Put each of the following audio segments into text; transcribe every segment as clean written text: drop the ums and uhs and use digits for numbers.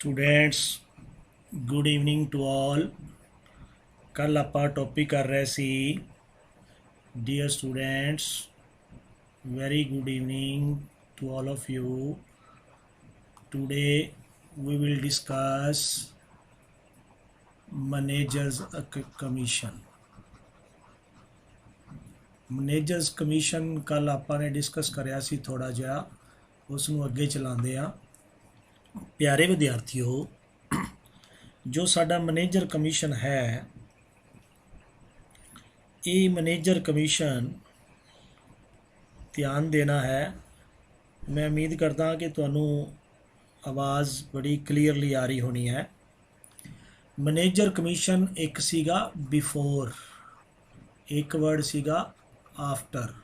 Students good evening to all. कल ਆਪਾਂ topic कर रहे सी dear students very good evening to all of you. Today we will discuss managers commission. Managers commission कल ਆਪਾਂ ने डिस्कस करिया सी थोड़ा जिहा, उस ਨੂੰ ਅੱਗੇ ਚਲਾਉਂਦੇ ਆ। प्यारे विद्यार्थियों, जो साडा मैनेजर कमीशन है, ये मैनेजर कमीशन ध्यान देना है। मैं उम्मीद करता कि तुहानू आवाज़ बड़ी क्लीयरली आ रही होनी है। मैनेजर कमीशन एक सीगा बिफोर, एक वर्ड सीगा आफ्टर।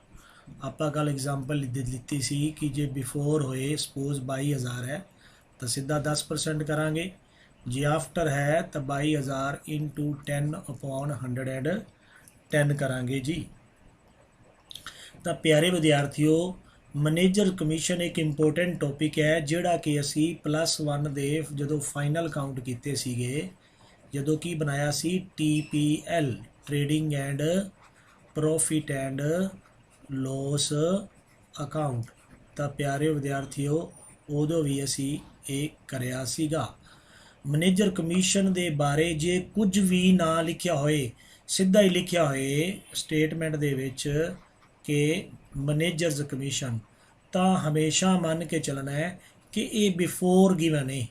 आप कल एग्जाम्पल लीती सी कि जे बिफोर होए सपोज 22,000 है तो सीधा 10% करांगे, जे आफ्टर है तो 22,000 इंटू 10/110 करांगे जी। तो प्यारे विद्यार्थियों, मैनेजर कमीशन एक इंपोर्टेंट टॉपिक है जिहड़ा कि असी +1 दे जदों फाइनल काउंट कीते सीगे, जदों की बनाया सी TPL trading and profit and loss account. तो प्यारे विद्यार्थियों, उदों भी असी एक करिया सीगा। मैनेजर कमीशन दे बारे जे कुछ भी ना लिखिया होए, सीधा ही लिखिया होए स्टेटमेंट दे विच कि मैनेजर्स कमीशन, तो हमेशा मन के चलना है कि ये बिफोर गिवन है।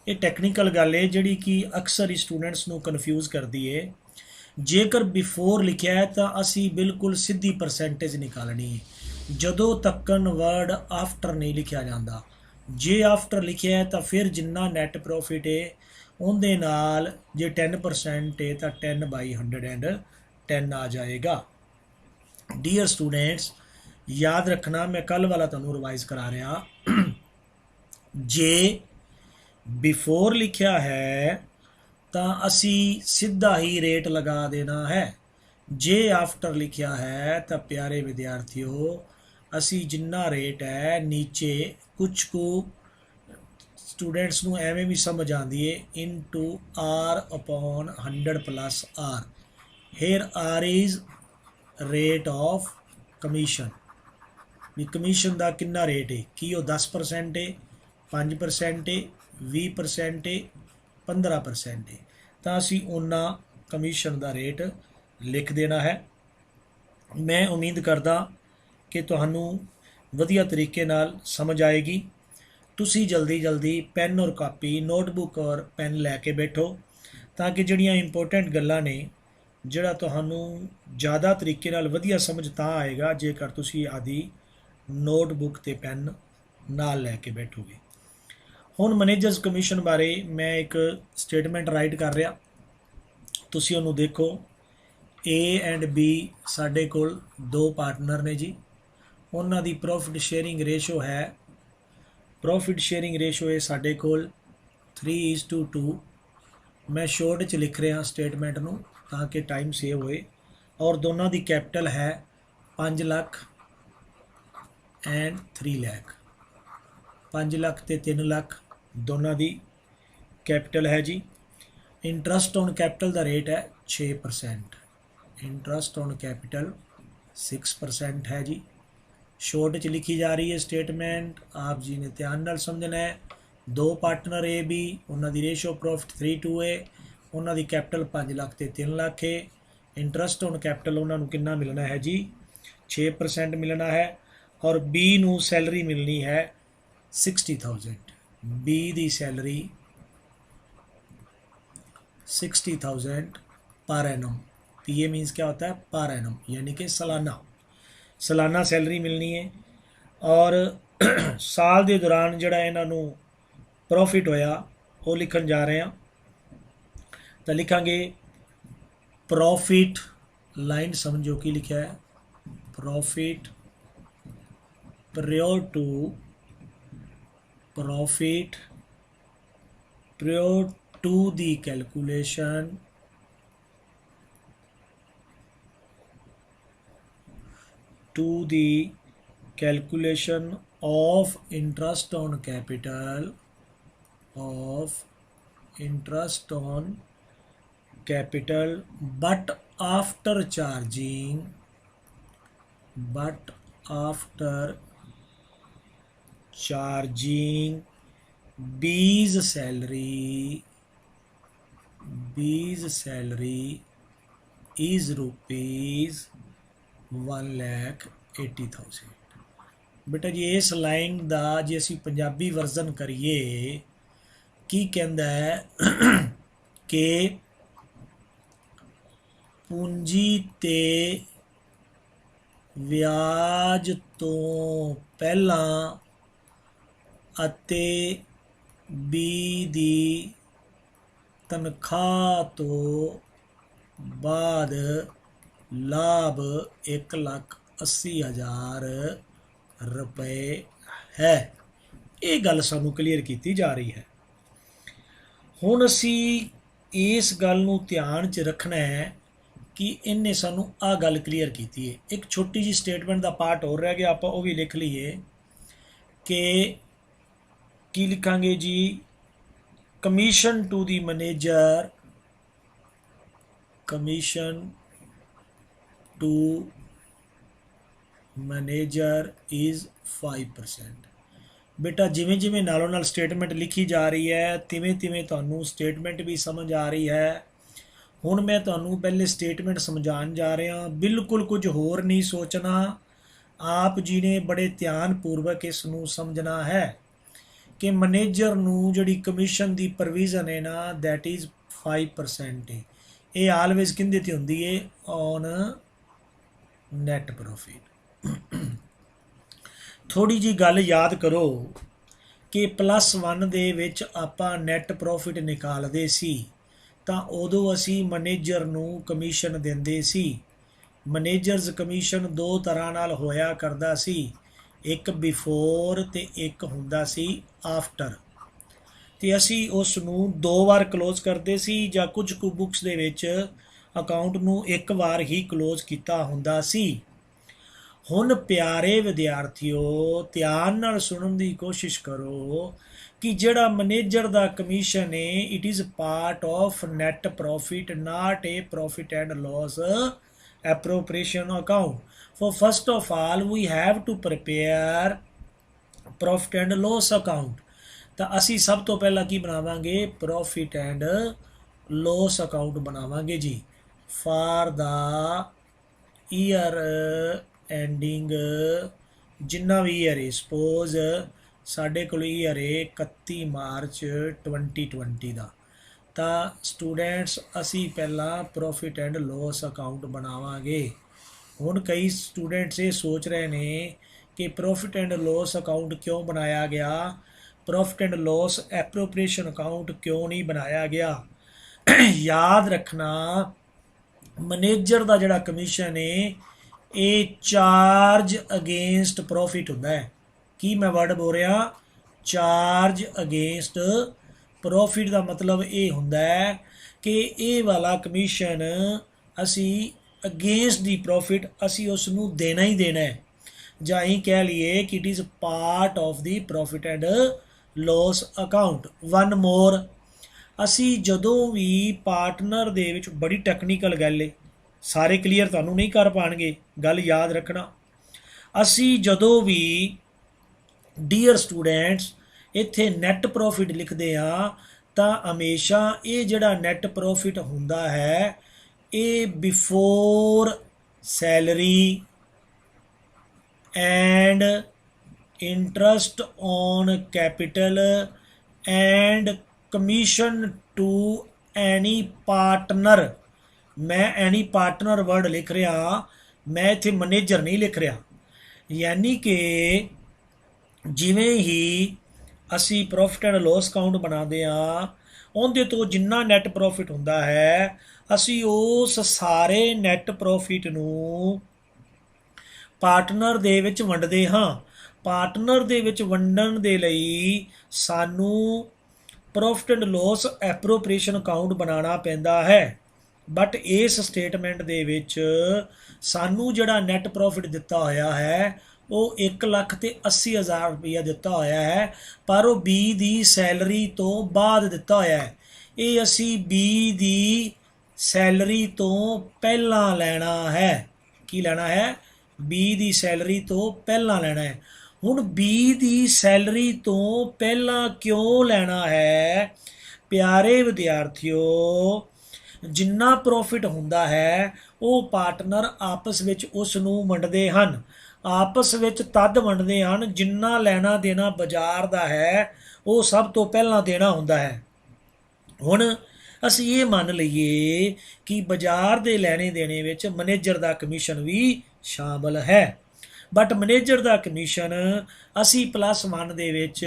ये टैक्नीकल गल है जिहड़ी कि अक्सर स्टूडेंट्स नू कन्फ्यूज़ करती है। जेकर बिफोर लिखिया है तो असी बिल्कुल सीधी परसेंटेज निकालनी है, जदों तक्कन वर्ड आफ्टर नहीं लिखिया जाता। जे आफ्टर लिखिया है तो फिर जिन्ना नैट प्रॉफिट है उनके नाल जे 10% है तो 10/110 आ जाएगा। डियर स्टूडेंट्स, याद रखना, मैं कल वाला तुहानू रिवाइज करा रहा। जे बिफोर लिखिया है तो असी सीधा ही रेट लगा देना है। जे आफ्टर लिखिया है तो प्यारे विद्यार्थियों असी जिन्ना रेट है नीचे कुछ को स्टूडेंट्स नू एवें भी समझ आती है into R/100 + R। Here R is rate of commission, भी कमीशन का कितना रेट है, कि वो 10% है, 5% है, 20% है, 15% है, तो असी उन्ना कमीशन का रेट लिख देना है। मैं उम्मीद करदा कि तुहानू वधिया तरीके नाल समझ आएगी। तुसी जल्दी जल्दी पेन और कापी, नोटबुक और पेन लैके बैठो, ताकि जिहड़ियां इंपोर्टेंट गल्लां ने जिहड़ा तुहानू ज़्यादा तरीके नाल वधिया समझ तां आएगा जेकर तुसी आदि नोटबुक ते पेन नाल लैके बैठोगे। हुण मैनेजर्स कमीशन बारे मैं एक स्टेटमेंट राइट कर रहा, तुसी उहनू देखो। A एंड B साडे कोल 2 पार्टनर ने जी, उन्हां दी प्रॉफिट शेयरिंग रेशो है, प्रॉफिट शेयरिंग रेशो है साडे कोल 3:2। मैं शॉर्ट च लिख रहा स्टेटमेंट नू ताकि टाइम सेव होए। और दोनों दी कैपिटल है 5 लाख एंड 3 लाख, 5 लाख ते 3 लाख दोनों दी कैपिटल है जी। इंटरस्ट ऑन कैपिटल का रेट है 6%, इंटरस्ट ऑन कैपिटल 6% है जी। शॉर्ट च लिखी जा रही है स्टेटमेंट, आप जी ने ध्यान नाल समझना है। 2 पार्टनर ए बी, उन्होंने दी रेशो प्रॉफिट 3:2 है, उन्होंने दी कैपिटल 5 लाख ते 3 लाख है। इंटरस्ट ऑन कैपिटल उन्होंने कितना मिलना है जी, 6% मिलना है। और बी नू सैलरी मिलनी है 60,000। Be the salary 60,000 per annum. PA means क्या होता है, पर एनम, यानी कि सालाना सालाना सैलरी मिलनी है। और साल के दौरान जड़ा इन्हों प्रॉफिट होया वो लिखन जा रहे हैं। तो लिखांगे प्रॉफिट, लाइन समझो कि लिखा है, profit prior to profit prior to the calculation of interest on capital of interest on capital but after charging B's salary is rupees 1,80,000। ਬੇਟਾ ਜੀ ਇਸ ਲਾਈਨ ਦਾ ਜੇ ਅਸੀਂ ਪੰਜਾਬੀ ਵਰਜ਼ਨ ਕਰੀਏ ਕੀ ਕਹਿੰਦਾ ਹੈ ਕਿ ਪੂੰਜੀ ਤੇ ਵਿਆਜ ਤੋਂ ਪਹਿਲਾਂ ਅਤੇ ਬੀ ਦੀ ਤਨਖਾਹ ਤੋਂ ਬਾਅਦ ਲਾਭ 1,80,000 ਰੁਪਏ ਹੈ। ਇਹ ਗੱਲ ਸਾਨੂੰ ਕਲੀਅਰ ਕੀਤੀ ਜਾ ਰਹੀ ਹੈ। ਹੁਣ ਅਸੀਂ ਇਸ ਗੱਲ ਨੂੰ ਧਿਆਨ 'ਚ ਰੱਖਣਾ ਹੈ ਕਿ ਇਹਨੇ ਸਾਨੂੰ ਆਹ ਗੱਲ ਕਲੀਅਰ ਕੀਤੀ ਹੈ। ਇੱਕ ਛੋਟੀ ਜਿਹੀ ਸਟੇਟਮੈਂਟ ਦਾ ਪਾਰਟ ਹੋਰ ਰਹਿ ਗਿਆ, ਆਪਾਂ ਉਹ ਵੀ ਲਿਖ ਲਈਏ ਕਿ ਕੀ ਲਿਖਾਂਗੇ ਜੀ, commission to the manager, commission to manager is 5%। ਬੇਟਾ ਜਿਵੇਂ ਜਿਵੇਂ ਨਾਲੋਂ ਨਾਲ ਸਟੇਟਮੈਂਟ ਲਿਖੀ ਜਾ ਰਹੀ ਹੈ ਤਿਵੇਂ ਤਿਵੇਂ ਤੁਹਾਨੂੰ ਸਟੇਟਮੈਂਟ ਵੀ ਸਮਝ ਆ ਰਹੀ ਹੈ। ਹੁਣ ਮੈਂ ਤੁਹਾਨੂੰ ਪਹਿਲੇ ਸਟੇਟਮੈਂਟ ਸਮਝਾਉਣ ਜਾ ਰਿਹਾ, ਬਿਲਕੁਲ ਕੁਝ ਹੋਰ ਨਹੀਂ ਸੋਚਣਾ। ਆਪ ਜੀ ਨੇ ਬੜੇ ਧਿਆਨਪੂਰਵਕ ਇਸ ਨੂੰ ਸਮਝਣਾ ਹੈ ਕਿ ਮੈਨੇਜਰ ਨੂੰ ਜਿਹੜੀ ਕਮਿਸ਼ਨ ਦੀ ਪ੍ਰੋਵੀਜ਼ਨ ਹੈ ਨਾ, ਦੈਟ ਇਜ਼ 5% ਹੈ। ਇਹ ਆਲਵੇਜ਼ ਕਿਹਦੇ 'ਤੇ ਹੁੰਦੀ ਹੈ? On net profit. ਥੋੜੀ ਜੀ ਗੱਲ ਯਾਦ ਕਰੋ ਕਿ +1 ਦੇ ਵਿੱਚ ਆਪਾਂ ਨੈਟ ਪ੍ਰੋਫਿਟ ਨਿਕਾਲਦੇ ਸੀ ਤਾਂ ਉਦੋਂ ਅਸੀਂ ਮੈਨੇਜਰ ਨੂੰ ਕਮਿਸ਼ਨ ਦਿੰਦੇ ਸੀ। ਮੈਨੇਜਰਸ ਕਮਿਸ਼ਨ ਦੋ ਤਰ੍ਹਾਂ ਨਾਲ ਹੋਇਆ ਕਰਦਾ ਸੀ, ਇੱਕ ਬਿਫੋਰ ਤੇ ਇੱਕ ਹੁੰਦਾ ਸੀ ਆਫਟਰ। ਤੇ ਅਸੀਂ ਉਸ ਨੂੰ 2 ਵਾਰ ਕਲੋਜ਼ ਕਰਦੇ ਸੀ ਜਾਂ ਕੁਝ ਕੁ ਬੁੱਕਸ ਦੇ ਵਿੱਚ ਅਕਾਊਂਟ ਨੂੰ 1 ਵਾਰ ਹੀ ਕਲੋਜ਼ ਕੀਤਾ ਹੁੰਦਾ ਸੀ। ਹੁਣ ਪਿਆਰੇ ਵਿਦਿਆਰਥੀਓ ਧਿਆਨ ਨਾਲ ਸੁਣਨ ਦੀ ਕੋਸ਼ਿਸ਼ ਕਰੋ ਕਿ ਜਿਹੜਾ ਮੈਨੇਜਰ ਦਾ ਕਮਿਸ਼ਨ ਹੈ it is part of net profit, not a profit and loss appropriation account. For first of all we have to prepare profit and loss account। ਤਾਂ ਅਸੀਂ ਸਭ ਤੋਂ ਪਹਿਲਾਂ ਕੀ ਬਣਾਵਾਂਗੇ? profit and loss account ਬਣਾਵਾਂਗੇ ਜੀ for the year ending, ਜਿੰਨਾ ਵੀ year ਹੈ। ਸਪੋਜ਼ ਸਾਡੇ ਕੋਲ ਈਅਰ ਹੈ 31 ਮਾਰਚ 2020 ਦਾ, ਤਾਂ ਸਟੂਡੈਂਟਸ ਅਸੀਂ ਪਹਿਲਾਂ ਪ੍ਰੋਫਿਟ ਐਂਡ ਲੋਸ ਅਕਾਊਂਟ ਬਣਾਵਾਂਗੇ। ਹੁਣ ਕਈ ਸਟੂਡੈਂਟਸ ਇਹ ਸੋਚ ਰਹੇ ਨੇ ਕਿ ਪ੍ਰੋਫਿਟ ਐਂਡ ਲੋਸ ਅਕਾਊਂਟ ਕਿਉਂ ਬਣਾਇਆ ਗਿਆ, profit and loss appropriation account ਕਿਉਂ ਨਹੀਂ ਬਣਾਇਆ ਗਿਆ। ਯਾਦ ਰੱਖਣਾ ਮੈਨੇਜਰ ਦਾ ਜਿਹੜਾ ਕਮਿਸ਼ਨ ਹੈ ਇਹ ਚਾਰਜ ਅਗੇਂਸਟ ਪ੍ਰੋਫਿਟ ਹੁੰਦਾ ਹੈ। ਕੀ ਮੈਂ ਵਰਡ ਬੋਲ ਰਿਹਾ? ਚਾਰਜ ਅਗੇਂਸਟ ਪ੍ਰੋਫਿਟ ਦਾ ਮਤਲਬ ਇਹ ਹੁੰਦਾ ਹੈ ਕਿ ਇਹ ਵਾਲਾ ਕਮਿਸ਼ਨ ਅਸੀਂ ਅਗੇਂਸਟ ਦੀ ਪ੍ਰੋਫਿਟ ਅਸੀਂ ਉਸ ਨੂੰ ਦੇਣਾ ਹੀ ਦੇਣਾ ਹੈ, ਜਾਂ ਹੀ ਕਹਿ ਲਈਏ ਕਿ it is part of the profit and loss account. One more, ਅਸੀਂ ਜਦੋਂ ਵੀ ਪਾਰਟਨਰ ਦੇ ਵਿੱਚ, ਬੜੀ ਟੈਕਨੀਕਲ ਗੱਲ ਹੈ, ਸਾਰੇ ਕਲੀਅਰ ਤੁਹਾਨੂੰ ਨਹੀਂ ਕਰ ਪਾਉਣਗੇ, ਗੱਲ ਯਾਦ ਰੱਖਣਾ। ਅਸੀਂ ਜਦੋਂ ਵੀ ਡੀਅਰ ਸਟੂਡੈਂਟਸ ਇੱਥੇ ਨੈਟ ਪ੍ਰੋਫਿਟ ਲਿਖਦੇ ਹਾਂ ਤਾਂ ਹਮੇਸ਼ਾ ਇਹ ਜਿਹੜਾ ਨੈਟ ਪ੍ਰੋਫਿਟ ਹੁੰਦਾ ਹੈ ਇਹ before salary and interest on capital and commission to any partner. ਮੈਂ ਐਨੀ ਪਾਰਟਨਰ ਵਰਡ ਲਿਖ ਰਿਹਾ, ਮੈਂ ਇੱਥੇ ਮੈਨੇਜਰ ਨਹੀਂ ਲਿਖ ਰਿਹਾ। ਯਾਨੀ ਕਿ ਜਿਵੇਂ ਹੀ ਅਸੀਂ ਪ੍ਰੋਫਿਟ ਐਂਡ ਲੋਸ ਅਕਾਊਂਟ ਬਣਾਉਂਦੇ ਹਾਂ ਉਹਦੇ ਤੋਂ ਜਿੰਨਾ ਨੈਟ ਪ੍ਰੋਫਿਟ ਹੁੰਦਾ ਹੈ ਅਸੀਂ ਉਸ ਸਾਰੇ ਨੈਟ ਪ੍ਰੋਫਿਟ ਨੂੰ ਪਾਰਟਨਰ ਦੇ ਵਿੱਚ ਵੰਡਦੇ ਹਾਂ। ਪਾਰਟਨਰ ਦੇ ਵਿੱਚ ਵੰਡਣ ਦੇ ਲਈ ਸਾਨੂੰ profit and loss appropriation account ਬਣਾਉਣਾ ਪੈਂਦਾ ਹੈ। ਬਟ ਇਸ ਸਟੇਟਮੈਂਟ ਦੇ ਵਿੱਚ ਸਾਨੂੰ ਜਿਹੜਾ ਨੈਟ ਪ੍ਰੋਫਿਟ ਦਿੱਤਾ ਹੋਇਆ ਹੈ ਉਹ 1,80,000 ਰੁਪਈਆ ਦਿੱਤਾ ਹੋਇਆ ਹੈ, ਪਰ ਉਹ ਬੀ ਦੀ ਸੈਲਰੀ ਤੋਂ ਬਾਅਦ ਦਿੱਤਾ ਹੋਇਆ ਹੈ। ਇਹ ਅਸੀਂ ਬੀ ਦੀ ਸੈਲਰੀ ਤੋਂ ਪਹਿਲਾਂ ਲੈਣਾ ਹੈ। ਕੀ ਲੈਣਾ ਹੈ? ਬੀ ਦੀ ਸੈਲਰੀ ਤੋਂ ਪਹਿਲਾਂ ਲੈਣਾ ਹੈ। ਹੁਣ ਬੀ ਦੀ ਸੈਲਰੀ ਤੋਂ ਪਹਿਲਾਂ ਕਿਉਂ ਲੈਣਾ ਹੈ? ਪਿਆਰੇ ਵਿਦਿਆਰਥੀਓ, ਜਿੰਨਾ ਪ੍ਰੋਫਿਟ ਹੁੰਦਾ ਹੈ ਉਹ ਪਾਰਟਨਰ ਆਪਸ ਵਿੱਚ ਉਸ ਨੂੰ ਵੰਡਦੇ ਹਨ। ਆਪਸ ਵਿੱਚ ਤਦ ਵੰਡਦੇ ਹਨ ਜਿੰਨਾ ਲੈਣਾ ਦੇਣਾ ਬਾਜ਼ਾਰ ਦਾ ਹੈ ਉਹ ਸਭ ਤੋਂ ਪਹਿਲਾਂ ਦੇਣਾ ਹੁੰਦਾ ਹੈ। ਹੁਣ ਅਸੀਂ ਇਹ ਮੰਨ ਲਈਏ ਕਿ ਬਾਜ਼ਾਰ ਦੇ ਲੈਣੇ ਦੇਣੇ ਵਿੱਚ ਮੈਨੇਜਰ ਦਾ ਕਮਿਸ਼ਨ ਵੀ ਸ਼ਾਮਲ ਹੈ, ਬਟ ਮੈਨੇਜਰ ਦਾ ਕਮਿਸ਼ਨ ਅਸੀਂ +1 ਦੇ ਵਿੱਚ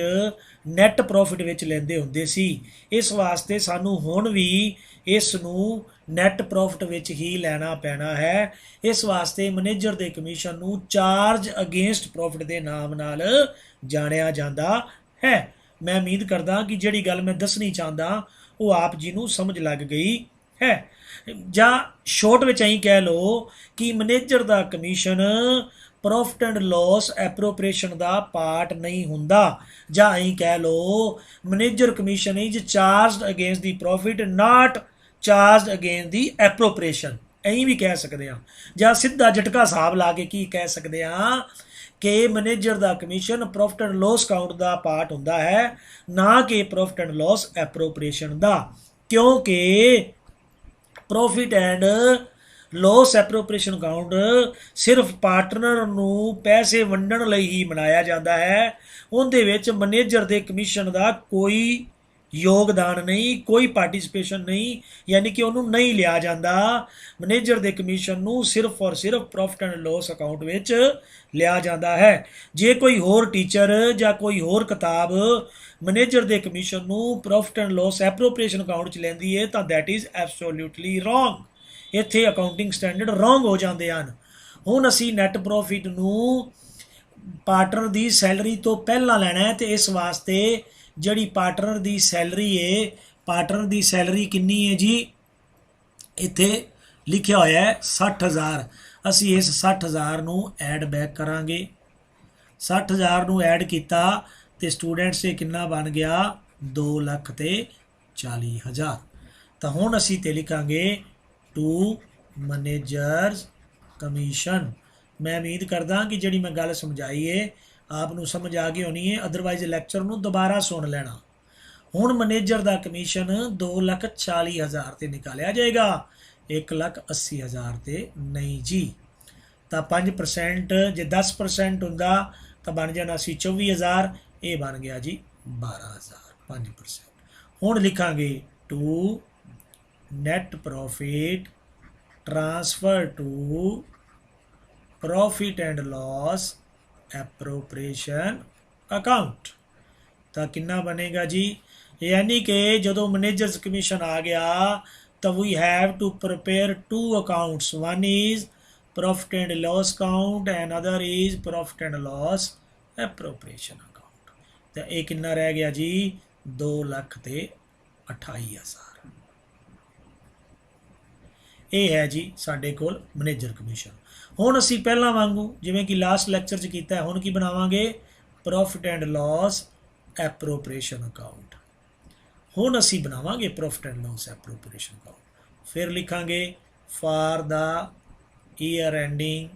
ਨੈਟ ਪ੍ਰੋਫਿਟ ਵਿੱਚ ਲੈਂਦੇ ਹੁੰਦੇ ਸੀ। ਇਸ ਵਾਸਤੇ ਸਾਨੂੰ ਹੁਣ ਵੀ ਇਸ ਨੂੰ ਨੈਟ ਪ੍ਰੋਫਿਟ ਵਿੱਚ ਹੀ ਲੈਣਾ ਪੈਣਾ ਹੈ। ਇਸ ਵਾਸਤੇ ਮੈਨੇਜਰ ਦੇ ਕਮਿਸ਼ਨ ਨੂੰ ਚਾਰਜ ਅਗੇਂਸਟ ਪ੍ਰੋਫਿਟ ਦੇ ਨਾਮ ਨਾਲ ਜਾਣਿਆ ਜਾਂਦਾ ਹੈ। ਮੈਂ ਉਮੀਦ ਕਰਦਾ ਕਿ ਜਿਹੜੀ ਗੱਲ ਮੈਂ ਦੱਸਣੀ ਚਾਹੁੰਦਾ ਉਹ ਆਪ ਜੀ ਨੂੰ ਸਮਝ ਲੱਗ ਗਈ ਹੈ। ਜਾਂ ਸ਼ੋਰਟ ਵਿੱਚ ਅਸੀਂ ਕਹਿ ਲਓ ਕਿ ਮੈਨੇਜਰ ਦਾ commission profit and loss appropriation ਦਾ ਪਾਰਟ ਨਹੀਂ ਹੁੰਦਾ। ਜਾਂ ਅਸੀਂ ਕਹਿ ਲਓ manager commission is charged against the profit, not charged against the appropriation, ਅਸੀਂ ਵੀ ਕਹਿ ਸਕਦੇ ਹਾਂ। ਜਾਂ ਸਿੱਧਾ ਝਟਕਾ ਹਿਸਾਬ ਲਾ ਕੇ ਕੀ ਕਹਿ ਸਕਦੇ ਹਾਂ ਕਿ ਮੈਨੇਜਰ ਦਾ commission profit and loss count the part ਹੁੰਦਾ ਹੈ, ਨਾ ਕਿ ਪ੍ਰੋਫਿਟ ਐਂਡ ਲੋਸ ਐਪਰੋਪ੍ਰੀਏਸ਼ਨ ਦਾ, ਕਿਉਂਕਿ profit and loss appropriation account ਸਿਰਫ ਪਾਰਟਨਰ ਨੂੰ ਪੈਸੇ ਵੰਡਣ ਲਈ ਹੀ ਬਣਾਇਆ ਜਾਂਦਾ ਹੈ। ਉਹਦੇ ਵਿੱਚ ਮੈਨੇਜਰ ਦੇ ਕਮਿਸ਼ਨ ਦਾ ਕੋਈ ਯੋਗਦਾਨ ਨਹੀਂ, ਕੋਈ ਪਾਰਟਿਸਿਪੇਸ਼ਨ ਨਹੀਂ, ਯਾਨੀ ਕਿ ਉਹਨੂੰ ਨਹੀਂ ਲਿਆ ਜਾਂਦਾ। ਮੈਨੇਜਰ ਦੇ ਕਮਿਸ਼ਨ ਨੂੰ ਸਿਰਫ ਔਰ ਸਿਰਫ ਪ੍ਰੋਫਿਟ ਐਂਡ ਲੋਸ ਅਕਾਊਂਟ ਵਿੱਚ ਲਿਆ ਜਾਂਦਾ ਹੈ। ਜੇ ਕੋਈ ਹੋਰ ਟੀਚਰ ਜਾਂ ਕੋਈ ਹੋਰ ਕਿਤਾਬ ਮੈਨੇਜਰ ਦੇ ਕਮਿਸ਼ਨ ਨੂੰ profit and loss appropriation account 'ਚ ਲੈਂਦੀ ਹੈ ਤਾਂ ਦੈਟ ਇਜ਼ ਐਬਸੋਲਿਊਟਲੀ ਰੋਂਗ। ਇੱਥੇ ਅਕਾਊਂਟਿੰਗ ਸਟੈਂਡਰਡ ਰੋਂਗ ਹੋ ਜਾਂਦੇ ਹਨ। ਹੁਣ ਅਸੀਂ ਨੈਟ ਪ੍ਰੋਫਿਟ ਨੂੰ ਪਾਰਟਨਰ ਦੀ ਸੈਲਰੀ ਤੋਂ ਪਹਿਲਾਂ ਲੈਣਾ ਹੈ, ਤੇ ਇਸ ਵਾਸਤੇ ਜਿਹੜੀ ਪਾਰਟਨਰ ਦੀ ਸੈਲਰੀ ਹੈ, ਪਾਰਟਨਰ ਦੀ ਸੈਲਰੀ ਕਿੰਨੀ ਹੈ ਜੀ? ਇੱਥੇ ਲਿਖਿਆ ਹੋਇਆ ਹੈ 60,000। ਅਸੀਂ ਇਸ 60,000 ਨੂੰ ਐਡ ਬੈਕ ਕਰਾਂਗੇ। 60,000 ਨੂੰ ਐਡ ਕੀਤਾ ਤੇ ਸਟੂਡੈਂਟਸ ਇਹ ਕਿੰਨਾ ਬਣ ਗਿਆ? 2,40,000। ਤਾਂ ਹੁਣ ਅਸੀਂ ਤੇ ਲਿਖਾਂਗੇ ਟੂ ਮੈਨੇਜਰਸ ਕਮਿਸ਼ਨ। ਮੈਂ ਉਮੀਦ ਕਰਦਾ ਕਿ ਜਿਹੜੀ ਮੈਂ ਗੱਲ ਸਮਝਾਈ ਹੈ ਆਪ ਨੂੰ ਸਮਝ ਆ ਗਈ ਹੋਣੀ ਹੈ, ਅਦਰਵਾਈਜ਼ ਲੈਕਚਰ ਨੂੰ ਦੁਬਾਰਾ ਸੁਣ ਲੈਣਾ। ਹੁਣ ਮੈਨੇਜਰ ਦਾ ਕਮਿਸ਼ਨ 2,40,000 ਤੇ ਨਿਕਾਲਿਆ ਜਾਏਗਾ, 1,80,000 ਤੇ ਨਹੀਂ ਜੀ। ਤਾਂ 5% ਜੇ 10% ਹੁੰਦਾ ਤਾਂ ਬਣ ਜਾਣਾ ਸੀ 24,000, ਇਹ ਬਣ ਗਿਆ ਜੀ 12,000, 5%। ਹੁਣ ਲਿਖਾਂਗੇ to net profit transfer to profit and loss appropriation account. ਤਾਂ ਕਿੰਨਾ ਬਣੇਗਾ ਜੀ? यानी कि जो मैनेजर्स कमीशन आ गया तो we have to prepare two accounts, one is profit and loss account and other is profit and loss appropriation account. तो ये कितना रह गया जी? 2,28,000। ये है जी साडे कोल मैनेजर कमीशन। हुण असी पहला वांगू जिवें कि लास्ट लैक्चर च कीता है, हुण की बनावांगे? Profit and loss appropriation account. ਹੁਣ ਅਸੀਂ ਬਣਾਵਾਂਗੇ profit and loss appropriation account. ਫਿਰ ਲਿਖਾਂਗੇ ਫਾਰ ਦਾ ਈਅਰ ਐਂਡਿੰਗ,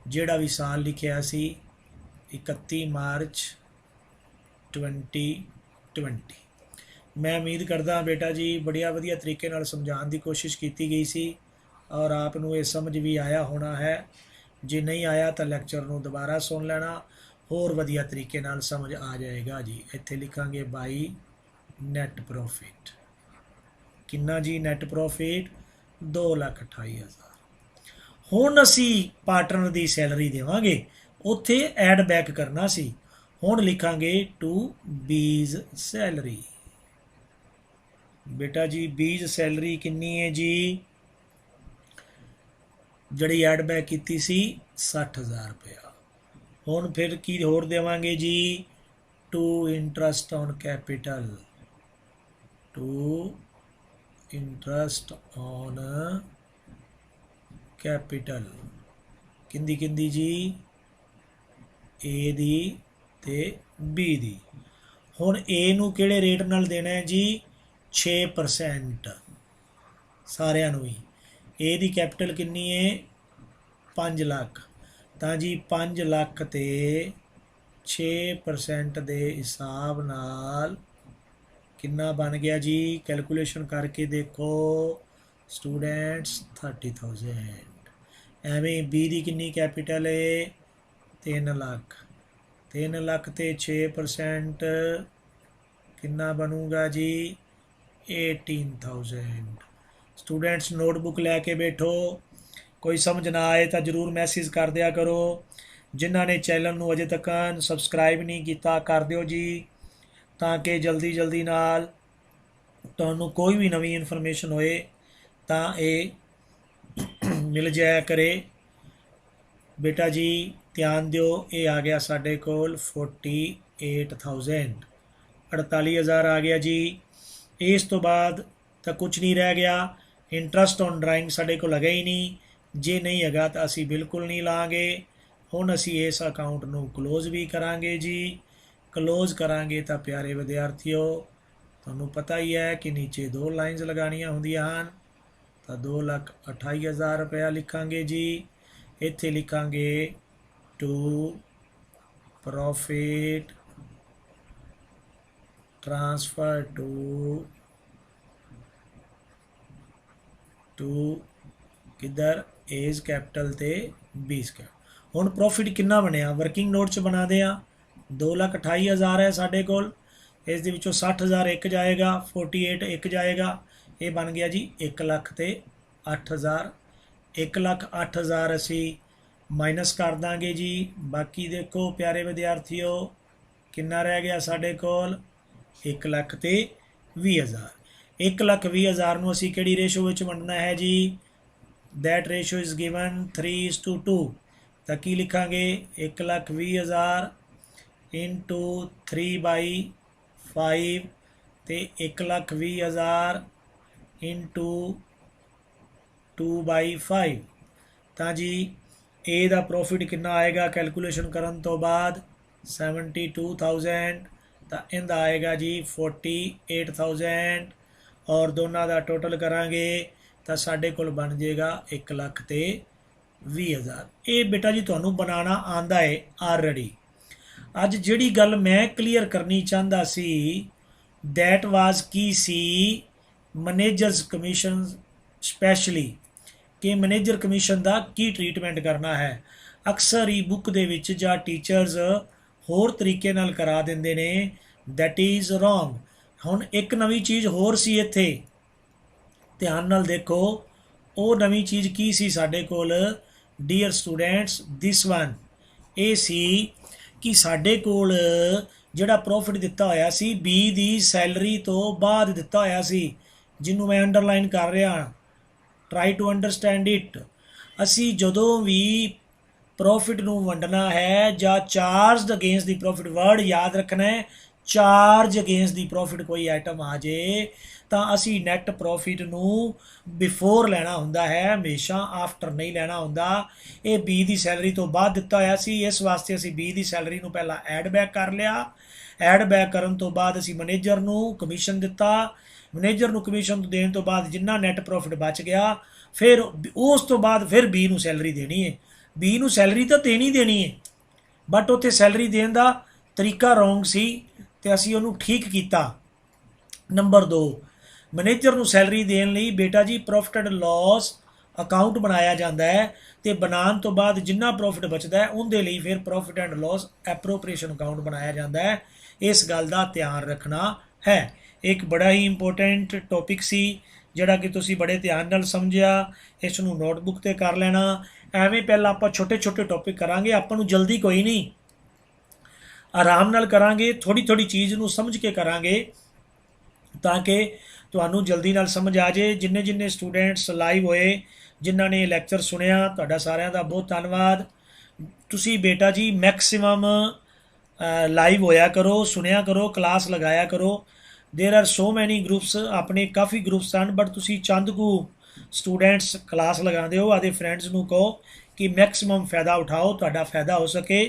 ਜਿਹੜਾ ਵੀ ਸਾਲ ਲਿਖਿਆ ਸੀ 31 ਮਾਰਚ 2020। ਮੈਂ ਉਮੀਦ ਕਰਦਾ ਬੇਟਾ ਜੀ ਬੜੀਆ ਵਧੀਆ ਤਰੀਕੇ ਨਾਲ ਸਮਝਾਉਣ ਦੀ ਕੋਸ਼ਿਸ਼ ਕੀਤੀ ਗਈ ਸੀ ਔਰ ਆਪ ਨੂੰ ਇਹ ਸਮਝ ਵੀ ਆਇਆ ਹੋਣਾ ਹੈ। ਜੇ ਨਹੀਂ ਆਇਆ ਤਾਂ ਲੈਕਚਰ ਨੂੰ ਦੁਬਾਰਾ ਸੁਣ ਲੈਣਾ, ਹੋਰ ਵਧੀਆ ਤਰੀਕੇ ਨਾਲ ਸਮਝ ਆ ਜਾਏਗਾ ਜੀ। ਇੱਥੇ ਲਿਖਾਂਗੇ ਬਾਈ ਨੈਟ ਪ੍ਰੋਫਿਟ ਕਿੰਨਾ ਜੀ? Net profit 2,28,000। ਹੁਣ ਅਸੀਂ ਪਾਰਟਨਰ ਦੀ ਸੈਲਰੀ ਦੇਵਾਂਗੇ, ਉੱਥੇ ਐਡ ਬੈਕ ਕਰਨਾ ਸੀ। ਹੁਣ ਲਿਖਾਂਗੇ ਟੂ ਬੀਜ਼ ਸੈਲਰੀ। ਬੇਟਾ ਜੀ ਬੀਜ਼ ਸੈਲਰੀ ਕਿੰਨੀ ਹੈ ਜੀ? ਜਿਹੜੀ ਐਡ ਬੈਕ ਕੀਤੀ ਸੀ 60,000 ਰੁਪਇਆ। ਹੁਣ ਫਿਰ ਕੀ ਹੋਰ ਦੇਵਾਂਗੇ ਜੀ? To interest on capital, to interest on capital किंदी किंदी जी? ए दी ते बी दी। हुण ए नूं किहड़े रेट नाल देना है जी 6% सारिਆਂ ਨੂੰ ही। ए दी कैपिटल कितनी है 5 ਲੱਖ ਤਾਂ जी 5 ਲੱਖ ਤੇ 6% ਦੇ ਹਿਸਾਬ ਨਾਲ कितना बन गया जी कैलकुलेशन करके देखो स्टूडेंट्स 30,000। एवें बी दी कितनी कैपिटल है 3 ਲੱਖ 3 ਲੱਖ ਤੇ 6% कितना बनूगा जी 18,000। स्टूडेंट्स नोटबुक लैके बैठो, कोई समझ ना आए तो जरूर मैसेज कर दिया करो। जिन्होंने चैनल नूं अजे तक सबसक्राइब नहीं किया कर दिओ जी, ताकि जल्दी जल्दी नाल तुहानूं कोई भी नवी इन्फॉर्मेशन होए तो ये मिल जाया करे। बेटा जी ध्यान दिओ, ये आ गया साडे कोल 48,000 48,000 आ गया जी। इस तो बाद तो कुछ नहीं रह गया। इंटरस्ट ऑन ड्राइंग साडे कोल लगा ही नहीं, जे नहीं हैगा तो असी बिल्कुल नहीं लाँगे। हुण असी इस अकाउंट नूं क्लोज भी करांगे जी। क्लोज करांगे तो प्यारे विद्यार्थियों तुहानूं पता ही है कि नीचे 2 लाइन्स लगानियां हुंदियां हन। तो 2,28,000 रुपया लिखांगे जी। इत्थे लिखांगे टू प्रॉफिट ट्रांसफर टू किधर एज कैपिटल ते बीस कैपिटल। हुण प्रॉफिट कितना बनया वर्किंग नोट च बना दें 2,28,000 है साढ़े कोल। इस दे विचों 60,000 एक जाएगा, 48 एक जाएगा, ये बन गया जी 1,08,000। 1,08,000 असी माइनस कर देंगे जी। बाकी देखो प्यारे विद्यार्थियों कितना रह गया साढ़े कोल 1,20,000। 1,20,000 नूं असी किहड़ी रेशो विच वंडना है जी, दैट रेशो इज़ गिवन 3:2। तो की लिखांगे 1,20,000 इंटू 3/5 तो 1,20,000 इंटू 2/5। तो जी ए दा प्रॉफिट कितना आएगा कैलकुलेशन करन तो बाद 72,000। तो इनका आएगा जी 48,000 और दोनों का टोटल करांगे तो साढ़े कोल बन जाएगा 1,20,000। ये बेटा जी तुहानूं बनाना आंदा है ऑलरेडी। अज जिहड़ी गल मैं क्लीयर करनी चाहता सी दैट वाज की सी मैनेजर्स कमीशन स्पैशली कि मैनेजर कमीशन का की ट्रीटमेंट करना है। अक्सर ही बुक दे विच जां टीचर्स होर तरीके नाल करा दिंदे ने, दैट इज़ रॉन्ग। हुण एक नवी चीज़ होर सी इत्थे ध्यान नाल देखो, वो नवी चीज़ की सी साडे कोल डियर स्टूडेंट्स दिस वन ये सी कि साडे कोल जिहड़ा प्रॉफिट दिता होया सी बी दी सैलरी तो बाद दिता होया सी, जिन्हों मैं अंडरलाइन कर रहा। Try to understand it. असी जदों भी प्रॉफिट नूं वंडना है जां charge against the profit, word याद रखना है चार्ज अगेंस्ट दी प्रॉफिट कोई आइटम आ जाए तो असी नैट प्रॉफिट नूं बिफोर लैना हुंदा है, हमेशा आफ्टर नहीं लैना हुंदा। ये बी दी सैलरी तो बाद दिता होया सी, इस वास्ते असी बी दी सैलरी नूं पहला ऐड बैक कर लिया। ऐड बैक करन तो बाद असी मैनेजर नूं कमीशन दिता। मैनेजर नूं कमीशन देण तो बाद जिन्ना नैट प्रॉफिट बच गया फिर उस तो बाद फिर बी नूं सैलरी देनी है। बी नूं सैलरी तो देनी है बट उत्थे सैलरी देण दा तरीका रॉन्ग सी ते असी उहनूं ठीक कीता। नंबर 2 मैनेजर नूं सैलरी देण लई बेटा जी प्रॉफिट एंड लॉस अकाउंट बनाया जाता है तो बनाने तो बाद जिन्ना प्रॉफिट बचता है उनके लिए फिर profit and loss appropriation account बनाया जाता है। इस गल का ध्यान रखना है। एक बड़ा ही इंपोर्टेंट टॉपिक सी जिहड़ा कि तुसीं बड़े ध्यान नाल समझिया, इसनूं नोटबुक ते कर लेना। एवें पहला आपां छोटे छोटे टॉपिक करांगे, आपां नूं जल्दी कोई नहीं, आराम नाल करांगे, थोड़ी थोड़ी चीज़ नूं समझ के करांगे ताकि तुहानूं जल्दी नाल समझ आ जाए। जिन्ने जिन्ने स्टूडेंट्स लाइव होए, जिन्हां ने लैक्चर सुनिया, तुहाडा सारिਆਂ ਦਾ बहुत धन्नवाद। तुसीं बेटा जी मैक्सिमम लाइव होया करो, सुनिया करो, क्लास लगाया करो। There are so many groups, अपने काफ़ी ग्रुप्स हैं बट तुसीं चंद को स्टूडेंट्स क्लास लगाते हो। आदे फ्रेंड्स नूं कहो कि मैक्सिमम फ़ायदा उठाओ, तुहाडा फ़ायदा हो सके।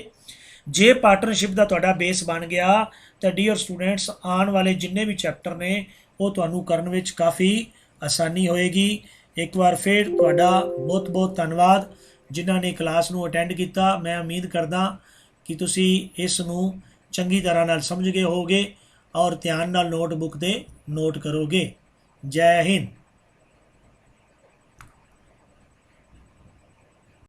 ਜੇ ਪਾਰਟਨਰਸ਼ਿਪ ਦਾ ਤੁਹਾਡਾ ਬੇਸ ਬਣ ਗਿਆ ਤਾਂ ਡੀਅਰ ਸਟੂਡੈਂਟਸ ਆਉਣ ਵਾਲੇ ਜਿੰਨੇ ਵੀ ਚੈਪਟਰ ਨੇ ਉਹ ਤੁਹਾਨੂੰ ਕਰਨ ਵਿੱਚ ਕਾਫੀ ਆਸਾਨੀ ਹੋਏਗੀ। ਇੱਕ ਵਾਰ ਫਿਰ ਤੁਹਾਡਾ ਬਹੁਤ ਬਹੁਤ ਧੰਨਵਾਦ ਜਿਨ੍ਹਾਂ ਨੇ ਕਲਾਸ ਨੂੰ ਅਟੈਂਡ ਕੀਤਾ। ਮੈਂ ਉਮੀਦ ਕਰਦਾ ਕਿ ਤੁਸੀਂ ਇਸ ਨੂੰ ਚੰਗੀ ਤਰ੍ਹਾਂ ਨਾਲ ਸਮਝ ਗਏ ਹੋਗੇ ਔਰ ਧਿਆਨ ਨਾਲ ਨੋਟਬੁੱਕ 'ਤੇ ਨੋਟ ਕਰੋਗੇ। ਜੈ ਹਿੰਦ।